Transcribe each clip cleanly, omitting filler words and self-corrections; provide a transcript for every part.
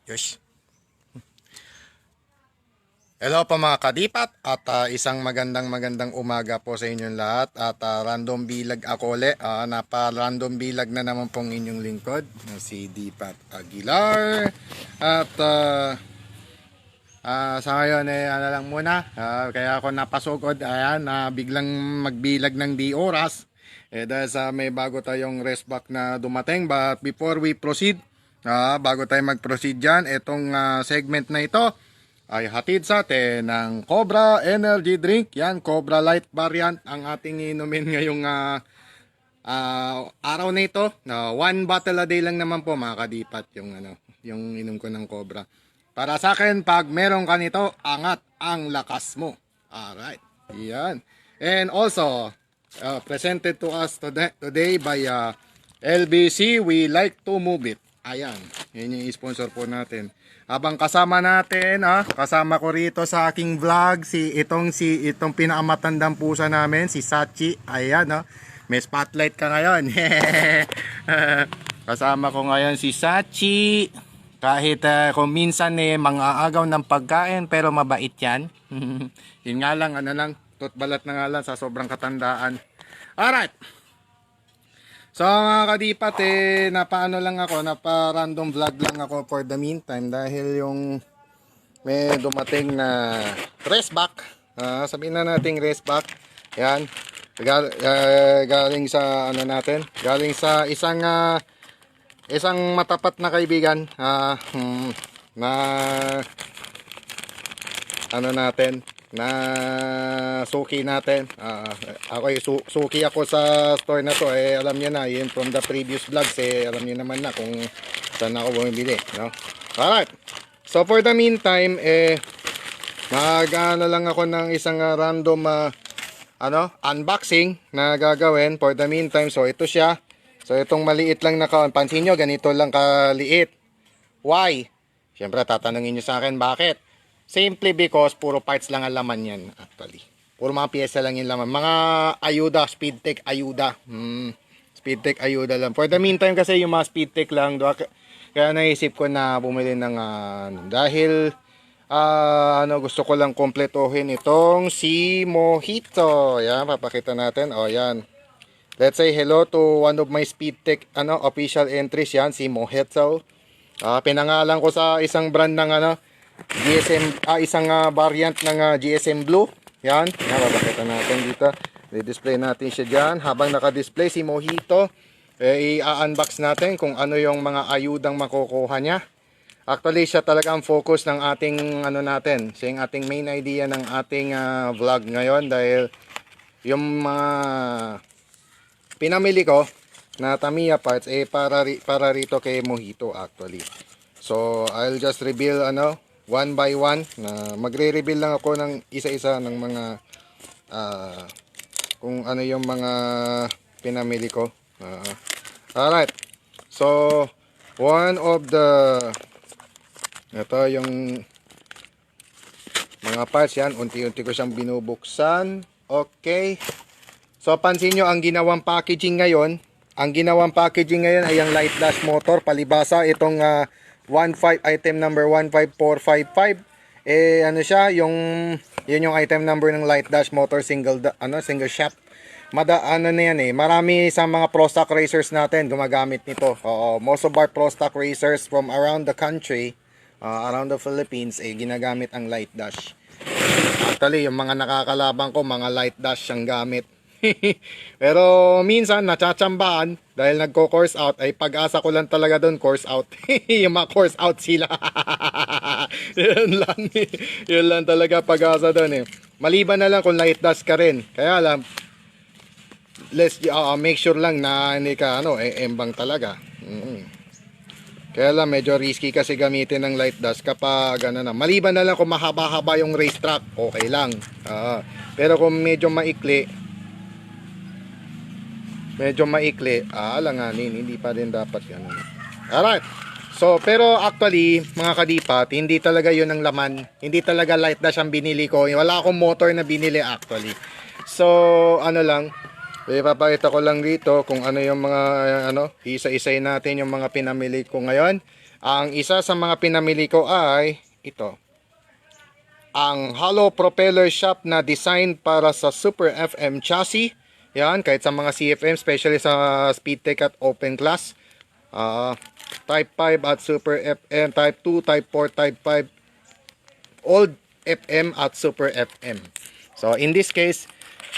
Yosh. Hello po mga kadipat at isang magandang umaga po sa inyong lahat at random bilag ako ulit. Napa-random bilag na naman pong inyong lingkod na si Dipat Aguilar. At sa ngayon ano lang muna, kaya ako napasugod ayan na biglang magbilag ng di oras dahil sa may bago tayong rest back na dumating. But before we proceed, bago tayo mag-proceed dyan, itong segment na ito ay hatid sa atin ng Cobra Energy Drink. Yan, Cobra Light variant ang ating inumin ngayong araw na ito. One bottle a day lang naman po mga kadipat yung inom ko ng Cobra. Para sa akin, pag meron ka nito, angat ang lakas mo. Alright, yan. And also, presented to us today by LBC, We Like to Move It. Ayan, yun yung sponsor po natin. Habang kasama natin, kasama ko rito sa aking vlog itong pinakamatandang pusa namin, si Sachi. Ayan, may spotlight ka ngayon. Kasama ko ngayon si Sachi. Kahit kung minsan mang-aagaw ng pagkain, pero mabait yan. Yun nga lang, tutbalat na nga lang sa sobrang katandaan. Alright. So mga kadipat, napa-random vlog lang ako for the meantime dahil yung may dumating na rest back. Sabihin na nating rest back. Yan. Galing sa galing sa isang matapat na kaibigan na suki natin. Suki ako sa store na to, alam niyo na, yun from the previous vlogs, alam niyo naman na kung saan ako bumibili, no? Alright, so for the meantime, lang ako ng isang random unboxing na gagawin for the meantime. So ito siya. So itong maliit lang na pansin nyo, ganito lang kaliit. Why? Siyempre tatanungin nyo sa akin bakit. Simply because puro parts lang ang laman yan actually. Puro mga pyesa lang yung laman. Mga ayuda, Speedtech ayuda. Speedtech ayuda lang. For the meantime kasi yung mga Speedtech lang. Kaya naisip ko na bumili ng dahil gusto ko lang kompletohin itong si Mojito. Yan, papakita natin. O yan. Let's say hello to one of my Speedtech official entries, yan si Mojito. Pinangalan ko sa isang brand ng GSM, isang variant ng GSM Blue. Yan, papakita natin dito. I-display natin siya diyan. Habang naka-display si Mojito, i-unbox natin kung ano yung mga ayudang makukuha niya. Actually, siya talaga ang focus ng ating siya yung ating main idea ng ating vlog ngayon dahil yung mga pinamili ko na Tamiya parts para rito kay Mojito actually. So, I'll just reveal one by one. Magre-reveal lang ako ng isa-isa ng mga kung ano yung mga pinamili ko. Alright. So, one of the ito yung mga parts yan. Unti-unti ko siyang binubuksan. Okay. So, pansin nyo, ang ginawang packaging ngayon ay ang light dash motor. Palibasa, itong 15 item number 15455. Siya, yun yung item number ng light dash motor, single shaft. Marami sa mga pro stock racers natin gumagamit nito. Most of our pro stock racers from around the country, around the Philippines, ginagamit ang light dash. Actually, yung mga nakakalaban ko, mga light dash ang gamit. Pero minsan natsatsambahan dahil nagko-course out, ay pag-asa ko lang talaga doon course out. Yung mga course out sila. Yun lang talaga pag-asa doon Maliban na lang kung light dash ka rin. Kaya lang let's make sure lang na hindi ka embang talaga. Kaya lang medyo risky kasi gamitin ng light dash kapag maliban na lang kung mahaba-haba yung racetrack, okay lang. Pero kung medyo maikli, alanganin, hindi pa rin dapat ganun. Alright. So, pero actually, mga kadipat, hindi talaga yun ang laman. Hindi talaga light dash ang binili ko. Wala akong motor na binili actually. So, ipapakita ko lang dito kung ano yung mga isa-isay natin yung mga pinamili ko ngayon. Ang isa sa mga pinamili ko ay ito. Ang hollow propeller shaft na design para sa Super FM chassis. Yan, kahit sa mga CFM, especially sa Speedtech at Open Class. Type 5 at Super FM, Type 2, Type 4, Type 5, Old FM at Super FM. So, in this case,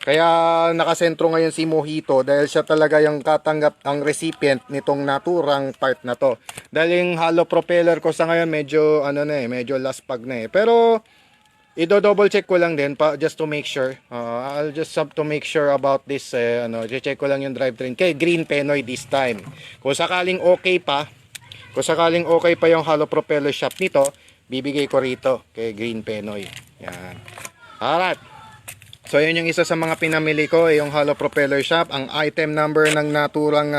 kaya nakasentro ngayon si Mojito dahil siya talaga yung katanggap ang recipient nitong naturang part na to. Dahil yung hollow propeller ko sa ngayon medyo medyo laspag na eh. Pero i-double check ko lang din just to make sure. I'll just have to make sure about this check ko lang yung drivetrain kay Green Penoy this time. Kung sakaling okay pa yung hollow propeller shaft nito, bibigay ko rito kay Green Penoy. Yan. Alright. So yun yung isa sa mga pinamili ko, yung hollow propeller shaft. Ang item number ng naturang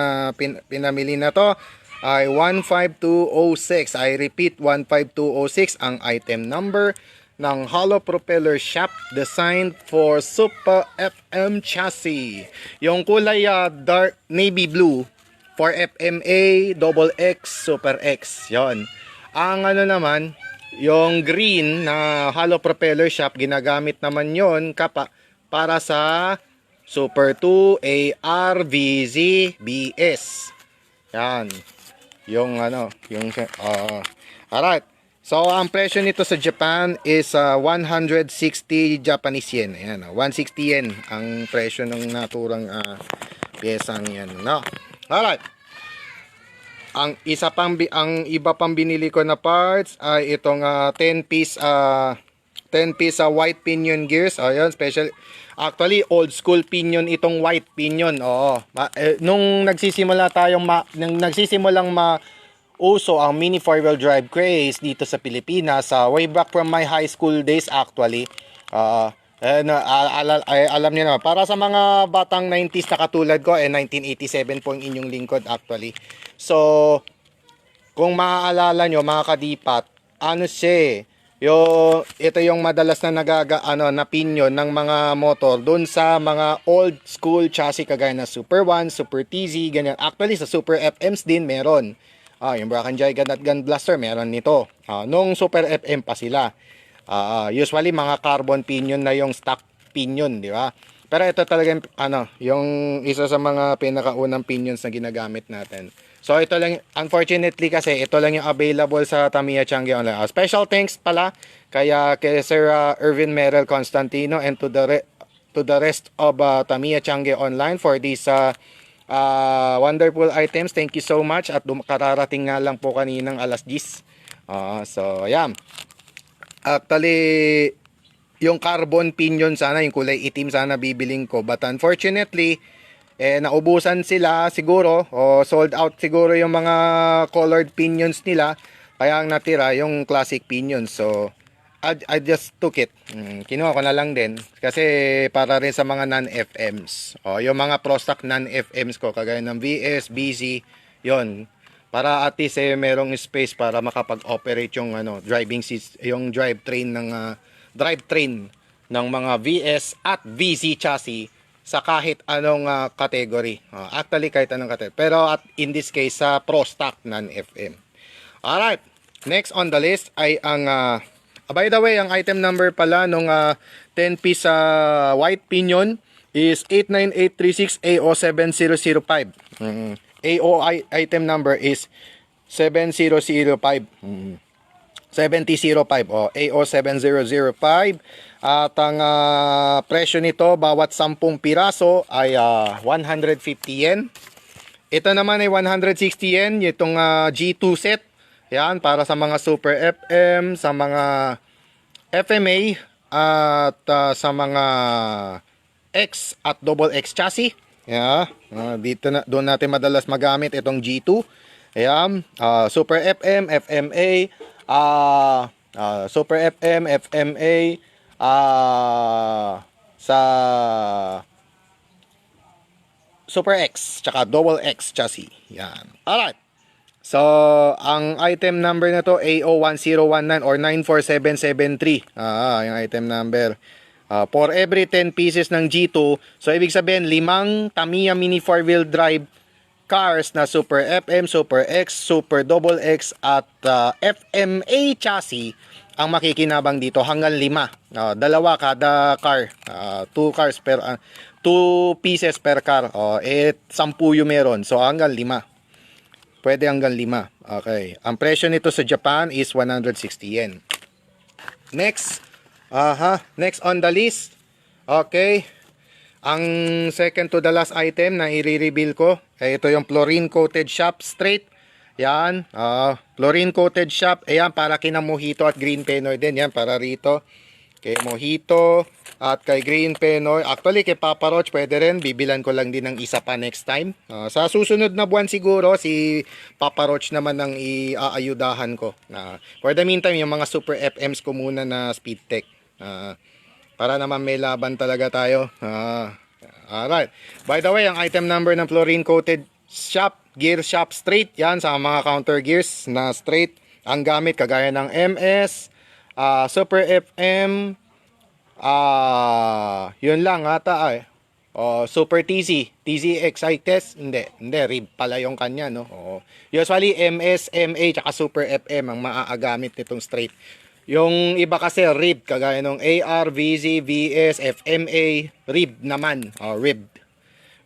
pinamili na to ay 15206. I repeat, 15206 ang item number ng hollow propeller shaft designed for Super FM chassis. Yung kulay dark navy blue for FMA, Double X, Super X. Yon. Ang naman, yung green na hollow propeller shaft, ginagamit naman yon para sa Super 2, AR, VZ, BS. Yan. Alright. So, ang presyo nito sa Japan is 160 Japanese yen. Ayan, 160 yen ang presyo ng naturang piyesang yan. No? Alright. Ang iba pang binili ko na parts ay itong 10-piece white pinion gears. Ayan, special. Actually, old school pinion itong white pinion. Oo. Nung nagsisimulang uso ang mini 4-wheel drive craze dito sa Pilipinas, way back from my high school days actually. Alam niyo na, para sa mga batang 90s na katulad ko, 1987 po ang inyong lingkod actually. So, kung maaalala nyo mga kadipat, ito yung madalas na na pinion ng mga motor doon sa mga old school chassis kagaya na Super 1, Super TZ, ganyan. Actually, sa Super FMs din meron. Yung Bracken Gigant at Gun Blaster, meron nito. Nung Super FM pa sila. Usually, mga carbon pinion na yung stock pinion, di ba? Pero ito talaga yung isa sa mga pinakaunang pinions na ginagamit natin. So, ito lang, unfortunately kasi, ito lang yung available sa Tamiya Changi Online. Special thanks pala kay Sir Irvin Merel Constantino and to the rest of Tamiya Changi Online for this wonderful items. Thank you so much at kararating nga lang po kaninang alas 10. So ayan, actually yung carbon pinion sana, yung kulay itim sana bibiling ko, but unfortunately naubusan sila siguro o sold out siguro yung mga colored pinions nila, kaya ang natira yung classic pinions. So I just took it. Kinuha ko na lang din kasi para rin sa mga non-FMs. Yung mga pro stock non-FMs ko kagaya ng VS, BZ, yon. Para at least merong space para makapag-operate yung yung drivetrain ng mga VS at VZ chassis sa kahit anong category. Actually kahit anong category. Pero in this case sa pro stock non-FM. Alright. Next on the list ay ang by the way, ang item number pala nung 10-piece white pinion is 89836 AO7005. Item number is 7005. 7005 AO7005. At ang presyo nito bawat 10 piraso ay 150 yen. Ito naman ay 160 yen, itong G2 set. Yan, para sa mga Super FM, sa mga FMA, at sa mga X at Double X chassis. Yeah, doon natin madalas magamit itong G2. Ayan, Super FM, FMA, Super FM, FMA, sa Super X, tsaka Double X chassis. Yan. Alright. So, ang item number na to AO1019 or 94773. Yung item number. For every 10 pieces ng G2, so ibig sabihin 5 Tamiya Mini 4-wheel drive cars na Super FM, Super X, Super Double X at FMA chassis ang makikinabang dito hanggang 5. Dalawa kada car. 2 pieces per car. 10 yung meron. So hanggang 5. Pwede hanggang 5. Okay. Ang presyo nito sa Japan is 160 yen. Next. Next on the list. Okay. Ang second to the last item na i-reveal ko, ito yung fluorine coated shop straight. Yan, fluorine coated shop. Ayan, para kina Mojito at Green Penoy din. Yan, para rito. Kay Mojito at kay Green Penoy. Actually, kay Papa Roach pwede rin. Bibilan ko lang din ng isa pa next time. Sa susunod na buwan siguro, si Papa Roach naman ang iaayudahan ko. For the meantime, yung mga Super FMs ko muna na Speed Tech. Para naman may laban talaga tayo. Alright. By the way, ang item number ng fluorine coated shop, gear shop straight. Yan, sa mga counter gears na straight. Ang gamit kagaya ng MS, Super FM, yun lang ata Super TZ, TZX test, hindi, rib pala yung kanya, no? Usually MS, MA, tsaka Super FM ang maaagamit nitong straight. Yung iba kasi rib, kagaya ng AR, VZ, VS, FMA, rib naman. Rib.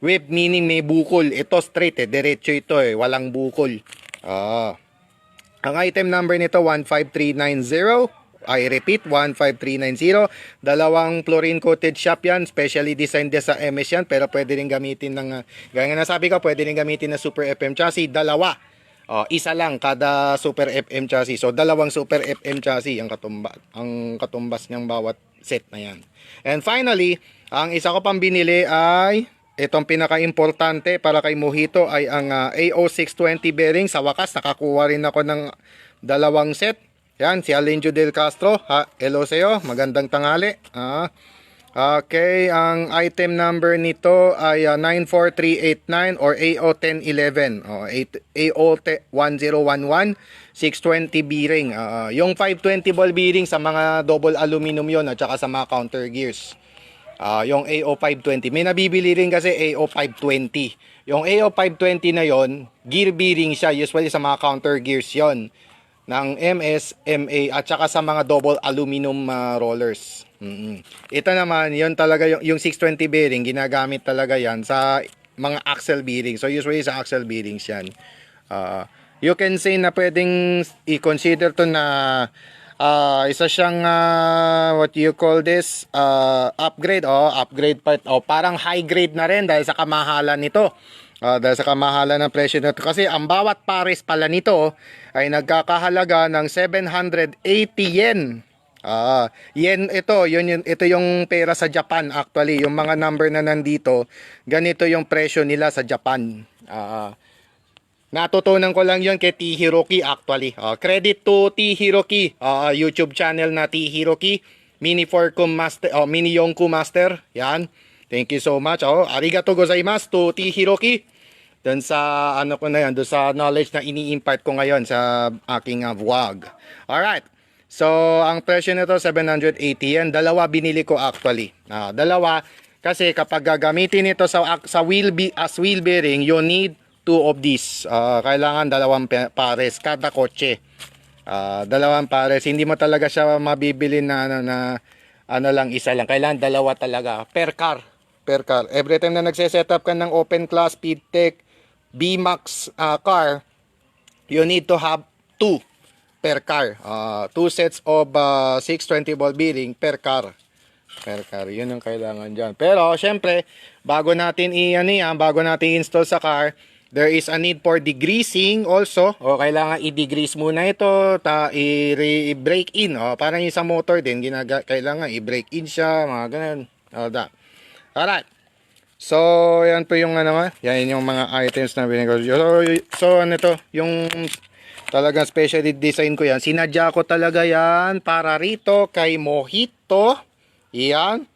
Rib meaning may bukol. Ito straight diretso ito walang bukol. Ang item number nito 15390. I repeat, 15390. Dalawang fluorine coated shop yan. Specially designed sa MS yan. Pero pwede rin gamitin ng, gaya nga nasabi ko, pwede rin gamitin ng Super FM chassis. Dalawa. Isa lang kada Super FM chassis. So, dalawang Super FM chassis ang katumbas niyang bawat set na yan. And finally, ang isa ko pang binili ay itong pinaka-importante para kay Mojito ay ang AO620 bearing. Sa wakas, nakakuha rin ako ng dalawang set. Yan, si Alenjo Del Castro. Hello sa'yo. Magandang tanghali. Okay, ang item number nito ay 94389 or AO1011. AO1011 620 bearing. Yung 520 ball bearing sa mga double aluminum yon at saka sa mga counter gears. Yung AO520. May nabibili rin kasi AO520. Yung AO520 na yon, gear bearing siya. Usually sa mga counter gears yon ng MS, MA at saka sa mga double aluminum rollers. Ito naman, yun talaga yung 620 bearing, ginagamit talaga yan sa mga axle bearing. So usually sa axle bearings yan. You can say na pwedeng i-consider to na isa siyang what you call this upgrade upgrade part parang high grade na rin dahil sa kamahalan nito. Dahil sa kamahalan ng presyo nito kasi ang bawat pares pala nito ay nagkakahalaga ng 780 yen. Yen ito yung pera sa Japan actually. Yung mga number na nandito, ganito yung presyo nila sa Japan. Natutunan ko lang yon kay T Hiroki actually. Credit to T Hiroki, YouTube channel na T Hiroki, Mini Forcom Master, Mini Yonku Master. Yan. Thank you so much. Arigato gozaimasu to T Hiroki. Doon sa ko na yan, doon sa knowledge na ini-impart ko ngayon sa aking vlog. Alright. So, ang presyo nito 780 yen. Dalawa binili ko actually. Dalawa kasi kapag gagamitin ito sa wheel bearing, you need 2 of these. Kailangan dalawang pares kada kotse. Dalawang pares. Hindi mo talaga siya mabibili na lang isa lang. Kailangan dalawa talaga per car. Every time na nagse-set up ka ng open class Speed Tech B-Max car, you need to have 2 per car. 2 sets of 620 ball bearing per car. Yun ang kailangan dyan. Pero syempre, bago natin i-install sa car, there is a need for degreasing also. Kailangan i-degrease muna ito, i-break in. Parang yung sa motor din, kailangan i-break in siya, mga ganun. Alright. So, yan po yung yan yung mga items na binigay ko. So yung talagang specially design ko yan. Sinadya ko talaga yan para rito kay Mojito. Yan.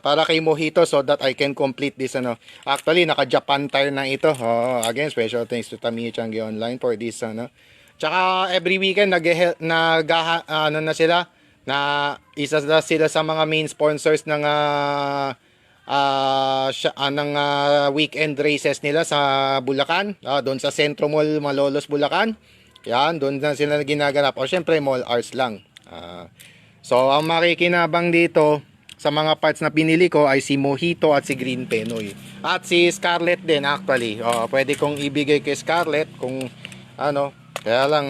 Para kay Mojito so that I can complete this Actually, naka-Japan tire na ito. Again, special thanks to Tamiya Changi Online for this Tsaka every weekend na sila na isa sila sa mga main sponsors ng ng weekend races nila sa Bulacan, doon sa Centro Mall Malolos Bulacan. Yan, doon na sila ginaganap. O syempre mall hours lang. So ang makikinabang dito sa mga parts na pinili ko ay si Mojito at si Green Penoy. At si Scarlett din actually. Pwede kong ibigay kay Scarlett kung ano. Kaya lang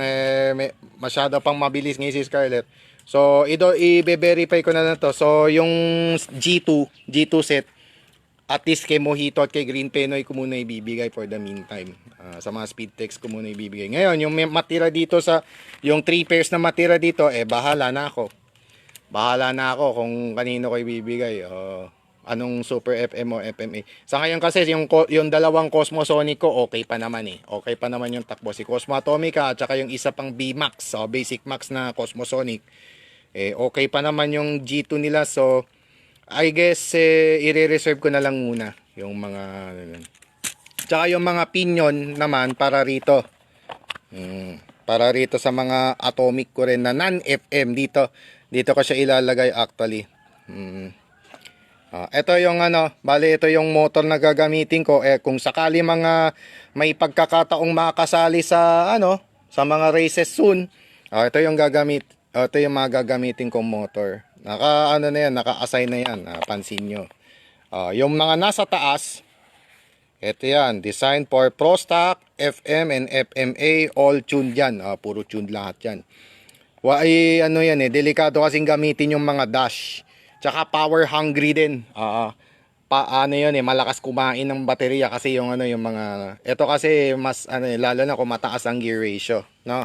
masyado pang mabilis ngayon si Scarlett. So i-verify ko na lang to. So yung G2 set, at least kay Mojito at kay Green Penoy ko muna ibibigay for the meantime. Sa mga speed text ko muna ibibigay. Ngayon, yung matira dito yung 3 pairs na matira dito, bahala na ako. Bahala na ako kung kanino ko ibibigay. Anong Super FM o FMA. Sa ngayon kasi, yung dalawang Cosmosonic ko, okay pa naman eh. Okay pa naman yung takbo. Si Cosmo Atomica at saka yung isa pang B-Max, Basic Max na Cosmosonic. Okay pa naman yung G2 nila. So, I guess, i-reserve ko na lang muna yung mga... Tsaka yung mga pinion naman para rito. Para rito sa mga atomic ko rin na non-FM dito. Dito ko siya ilalagay actually. Ito yung bali ito yung motor na gagamitin ko. Kung sakali mga may pagkakataong makasali sa sa mga races soon. Ito yung ito yung mga gagamitin kong motor. Naka-assign na yan. Pansin nyo. Yung mga nasa taas, ito yan. Designed for Pro Stock, FM and FMA. All tuned yan. Puro tuned lahat yan. Yan delikado kasing gamitin yung mga dash. Tsaka power hungry din. Malakas kumain ng baterya kasi yung yung mga ito kasi mas lalo na kung mataas ang gear ratio, no?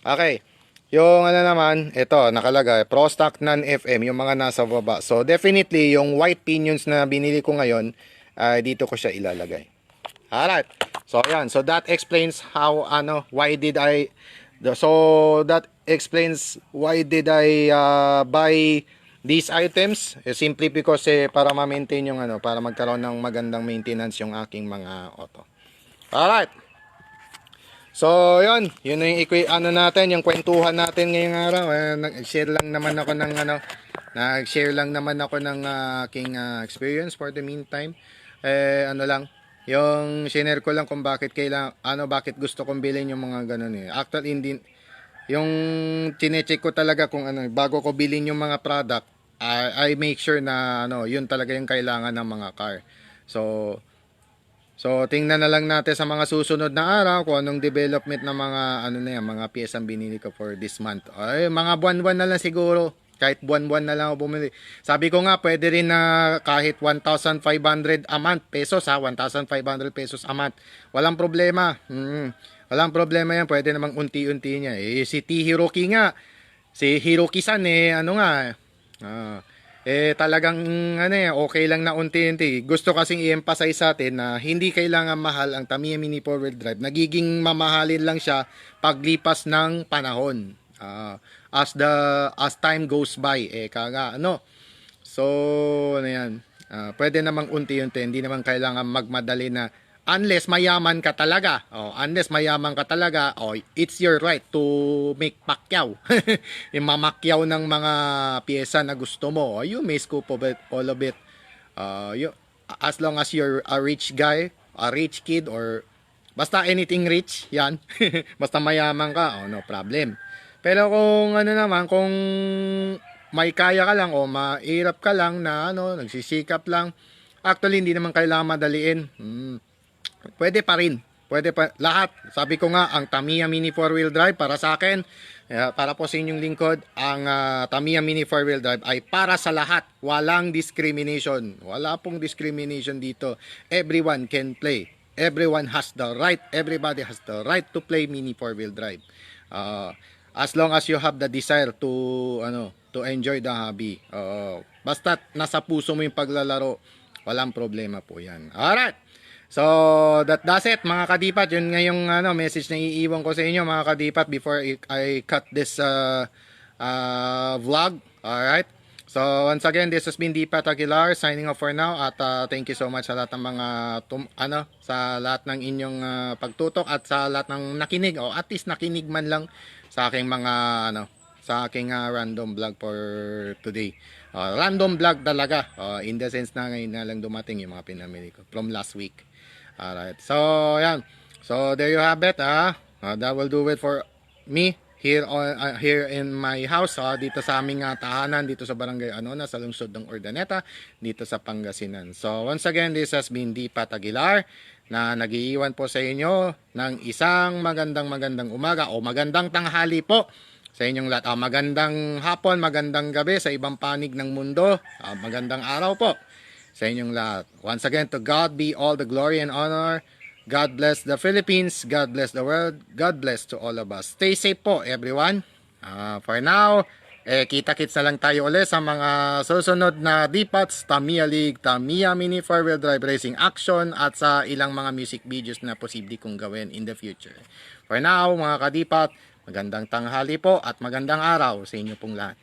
Okay. Yung naman, ito nakalagay Pro Stock non-FM, yung mga nasa baba. So definitely yung white pinions na binili ko ngayon, dito ko siya ilalagay. Alright. So ayan, so that explains how why did I buy these items. Simply because para ma-maintain yung para magkaroon ng magandang maintenance yung aking mga auto. Alright. So, yun na yung natin, yung kwentuhan natin ngayong araw. Nag-share lang naman ako ng aking experience for the meantime. Yung share ko lang kung bakit bakit gusto kong bilhin yung mga ganun eh. Actually, hindi yung chine-check ko talaga kung bago ko bilhin yung mga product, I make sure na yun talaga yung kailangan ng mga car. So tingnan na lang natin sa mga susunod na araw kung anong development ng mga mga piyesang binili ko for this month. Mga buwan-buwan na lang siguro. Kahit buwan-buwan na lang ako bumili. Sabi ko nga pwede rin na kahit 1,500 a month pesos 1,500 pesos a month. Walang problema. Walang problema yan. Pwede namang unti-unti niya. Si T. Hiroki nga. Si Hiroki-san talagang okay lang na unti-unti. Gusto kasing i-emphasize sa atin na hindi kailangan mahal ang Tamiya Mini 4-wheel drive. Nagiging mamahalin lang siya paglipas ng panahon. As time goes by, So, pwede namang unti-unti, hindi naman kailangan magmadali na unless mayaman ka talaga. It's your right to make Pacquiao. Yung mamakyaw ng mga piyesa na gusto mo. You may scoop of it, all of it. As long as you're a rich guy, a rich kid, or basta anything rich, yan. Basta mayaman ka, no problem. Pero kung kung may kaya ka lang o mahirap ka lang na nagsisikap lang, actually hindi naman kailangan madaliin. Pwede pa rin. Pwede pa lahat. Sabi ko nga, ang Tamiya Mini 4-wheel drive para sa akin, para po sa inyong lingkod, ang Tamiya Mini 4-wheel drive ay para sa lahat. Walang discrimination. Wala pong discrimination dito. Everyone can play. Everyone has the right. Everybody has the right to play Mini 4-wheel drive. As long as you have the desire to enjoy the hobby. Basta nasa puso mo yung paglalaro, walang problema po yan. Alright. So, that does it mga kadipat. Yun nga yung message na iiwan ko sa inyo mga kadipat before I cut this vlog. Alright. So, once again, this has been Dipat Aguilar signing off for now at thank you so much sa lahat ng mga sa lahat ng inyong pagtutok at sa lahat ng nakinig o at least nakinig man lang sa aking mga sa aking random vlog for today. Random vlog talaga. In the sense na ngayon na lang dumating yung mga pinamili ko from last week. Alright. So, yan. So, there you have it. That will do it for me here in my house, dito sa aming tahanan, dito sa barangay Anona, sa lungsod ng Urdaneta, dito sa Pangasinan. So, once again, this has been Dipat Aguilar na nag-iiwan po sa inyo ng isang magandang umaga o magandang tanghali po sa inyong lahat. Magandang hapon, magandang gabi sa ibang panig ng mundo. Magandang araw po sa inyong lahat. Once again, to God be all the glory and honor. God bless the Philippines. God bless the world. God bless to all of us. Stay safe po, everyone. For now, kita-kits na lang tayo ulit sa mga susunod na Dipats, Tamiya League, Tamiya Mini 4-wheel drive racing action at sa ilang mga music videos na posible kong gawin in the future. For now, mga kadipat, magandang tanghali po at magandang araw sa inyo pong lahat.